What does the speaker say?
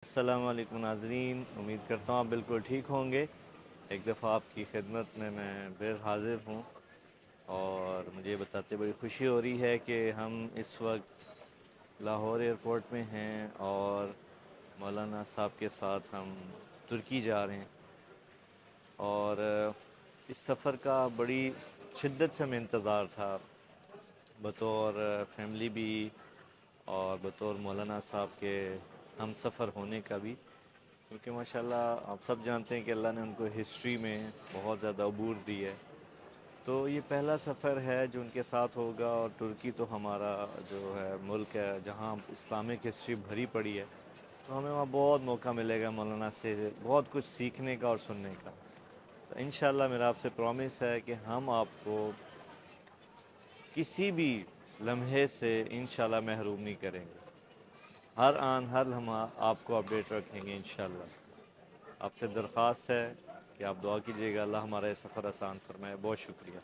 السلام علیکم ناظرین، امید کرتا ہوں آپ بالکل ٹھیک ہوں گے۔ ایک دفعہ آپ کی خدمت میں پھر حاضر ہوں، اور مجھے بتاتے بڑی خوشی ہو رہی ہے کہ ہم اس وقت لاہور ایئرپورٹ میں ہیں اور مولانا صاحب کے ساتھ ہم ترکی جا رہے ہیں، اور اس سفر کا بڑی شدت سے ہمیں انتظار تھا، بطور فیملی بھی اور بطور مولانا صاحب کے ہم سفر ہونے کا بھی، کیونکہ ماشاءاللہ آپ سب جانتے ہیں کہ اللہ نے ان کو ہسٹری میں بہت زیادہ عبور دی ہے۔ تو یہ پہلا سفر ہے جو ان کے ساتھ ہوگا، اور ترکی تو ہمارا جو ہے ملک ہے جہاں اسلامک ہسٹری بھری پڑی ہے، تو ہمیں وہاں بہت موقع ملے گا مولانا سے بہت کچھ سیکھنے کا اور سننے کا۔ تو انشاءاللہ میرا آپ سے پرومس ہے کہ ہم آپ کو کسی بھی لمحے سے انشاءاللہ محروم نہیں کریں گے، ہر آن ہر لمحہ آپ کو اپڈیٹ رکھیں گے انشاءاللہ۔ آپ سے درخواست ہے کہ آپ دعا کیجیے گا اللہ ہمارا یہ سفر آسان فرمائے۔ بہت شکریہ۔